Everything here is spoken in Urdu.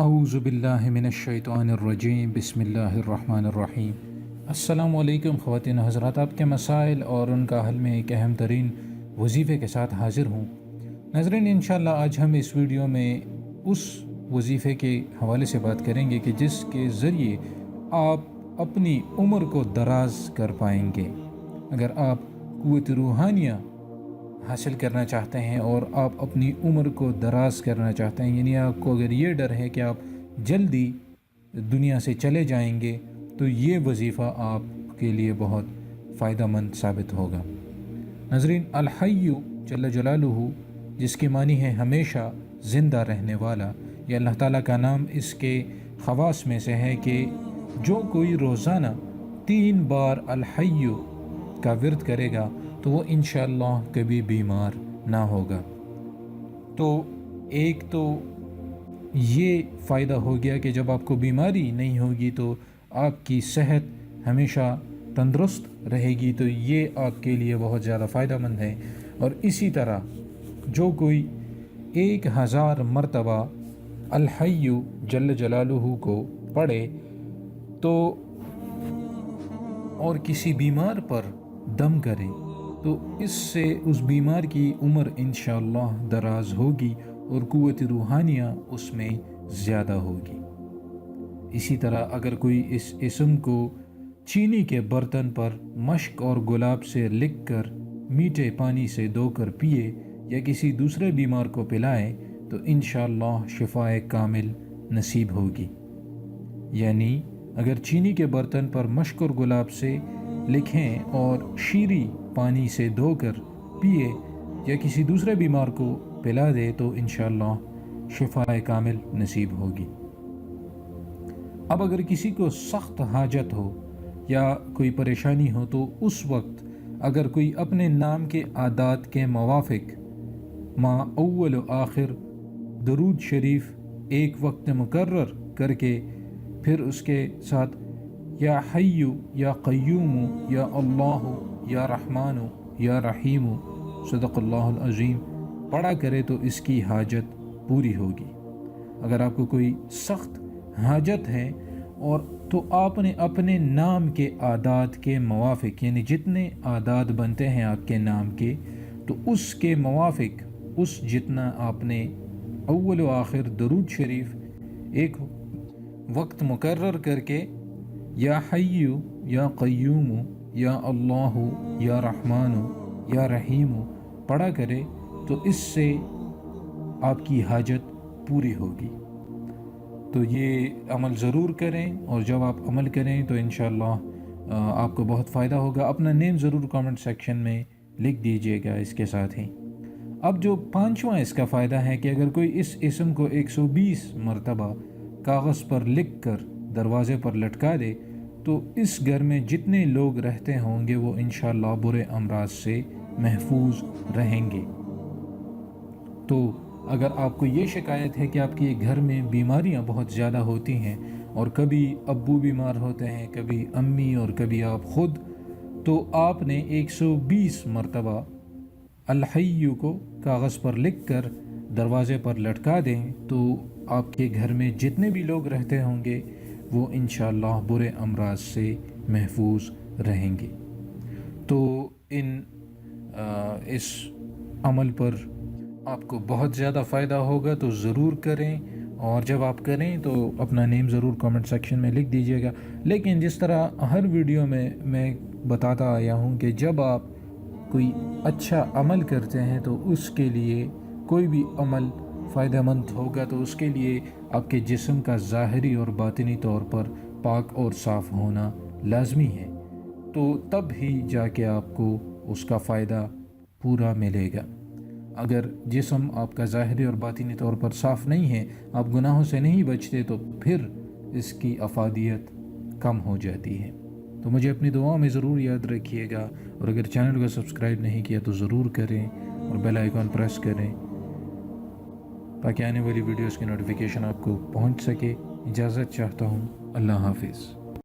اعوذ باللہ من الشیطان الرجیم بسم اللہ الرحمن الرحیم۔ السلام علیکم خواتین حضرات، آپ کے مسائل اور ان کا حل میں ایک اہم ترین وظیفے کے ساتھ حاضر ہوں۔ ناظرین، انشاءاللہ آج ہم اس ویڈیو میں اس وظیفے کے حوالے سے بات کریں گے کہ جس کے ذریعے آپ اپنی عمر کو دراز کر پائیں گے۔ اگر آپ قوت روحانیہ حاصل کرنا چاہتے ہیں اور آپ اپنی عمر کو دراز کرنا چاہتے ہیں، یعنی آپ کو اگر یہ ڈر ہے کہ آپ جلدی دنیا سے چلے جائیں گے، تو یہ وظیفہ آپ کے لیے بہت فائدہ مند ثابت ہوگا۔ ناظرین، الحی جل جلالہ، جس کی معنی ہے ہمیشہ زندہ رہنے والا، یہ اللہ تعالیٰ کا نام اس کے خواص میں سے ہے کہ جو کوئی روزانہ 3 بار الحی کا ورد کرے گا تو وہ انشاءاللہ کبھی بیمار نہ ہوگا۔ تو ایک تو یہ فائدہ ہو گیا کہ جب آپ کو بیماری نہیں ہوگی تو آپ کی صحت ہمیشہ تندرست رہے گی، تو یہ آپ کے لیے بہت زیادہ فائدہ مند ہے۔ اور اسی طرح جو کوئی 1000 مرتبہ الحی جل جلالہ کو پڑھے تو اور کسی بیمار پر دم کرے تو اس سے اس بیمار کی عمر انشاءاللہ دراز ہوگی اور قوت روحانیہ اس میں زیادہ ہوگی۔ اسی طرح اگر کوئی اس اسم کو چینی کے برتن پر مشق اور گلاب سے لکھ کر میٹھے پانی سے دھو کر پیے یا کسی دوسرے بیمار کو پلائے تو انشاءاللہ شفائے کامل نصیب ہوگی۔ یعنی اگر چینی کے برتن پر مشق اور گلاب سے لکھیں اور شیریں پانی سے دھو کر پیے یا کسی دوسرے بیمار کو پلا دے تو انشاءاللہ شفائے کامل نصیب ہوگی۔ اب اگر کسی کو سخت حاجت ہو یا کوئی پریشانی ہو تو اس وقت اگر کوئی اپنے نام کے اعداد کے موافق ما اول و آخر درود شریف ایک وقت مقرر کر کے پھر اس کے ساتھ یا حی یا قیوم یا اللہ یا رحمان یا رحیم صدق اللہ العظیم پڑھا کرے تو اس کی حاجت پوری ہوگی۔ اگر آپ کو کوئی سخت حاجت ہے اور تو آپ نے اپنے نام کے اعداد کے موافق، یعنی جتنے اعداد بنتے ہیں آپ کے نام کے، تو اس کے موافق اس جتنا آپ نے اول و آخر درود شریف ایک وقت مقرر کر کے یا حی یا قیوم یا اللہ یا رحمان یا رحیم پڑھا کرے تو اس سے آپ کی حاجت پوری ہوگی۔ تو یہ عمل ضرور کریں، اور جب آپ عمل کریں تو انشاءاللہ آپ کو بہت فائدہ ہوگا۔ اپنا نیم ضرور کامنٹ سیکشن میں لکھ دیجئے گا اس کے ساتھ ہی۔ اب جو 5واں اس کا فائدہ ہے کہ اگر کوئی اس اسم کو 120 مرتبہ کاغذ پر لکھ کر دروازے پر لٹکا دے تو اس گھر میں جتنے لوگ رہتے ہوں گے وہ انشاءاللہ برے امراض سے محفوظ رہیں گے۔ تو اگر آپ کو یہ شکایت ہے کہ آپ کے گھر میں بیماریاں بہت زیادہ ہوتی ہیں اور کبھی ابو بیمار ہوتے ہیں، کبھی امی اور کبھی آپ خود، تو آپ نے 120 مرتبہ الحی کو کاغذ پر لکھ کر دروازے پر لٹکا دیں تو آپ کے گھر میں جتنے بھی لوگ رہتے ہوں گے وہ انشاءاللہ برے امراض سے محفوظ رہیں گے۔ تو اس عمل پر آپ کو بہت زیادہ فائدہ ہوگا، تو ضرور کریں، اور جب آپ کریں تو اپنا نیم ضرور کامنٹ سیکشن میں لکھ دیجئے گا۔ لیکن جس طرح ہر ویڈیو میں بتاتا آیا ہوں کہ جب آپ کوئی اچھا عمل کرتے ہیں تو اس کے لیے کوئی بھی عمل فائدہ مند ہوگا تو اس کے لیے آپ کے جسم کا ظاہری اور باطنی طور پر پاک اور صاف ہونا لازمی ہے، تو تب ہی جا کے آپ کو اس کا فائدہ پورا ملے گا۔ اگر جسم آپ کا ظاہری اور باطنی طور پر صاف نہیں ہے، آپ گناہوں سے نہیں بچتے، تو پھر اس کی افادیت کم ہو جاتی ہے۔ تو مجھے اپنی دعاؤں میں ضرور یاد رکھیے گا، اور اگر چینل کو سبسکرائب نہیں کیا تو ضرور کریں اور بیل آئیکن پریس کریں تاکہ آنے والی ویڈیوز کی نوٹیفیکیشن آپ کو پہنچ سکے۔ اجازت چاہتا ہوں، اللہ حافظ۔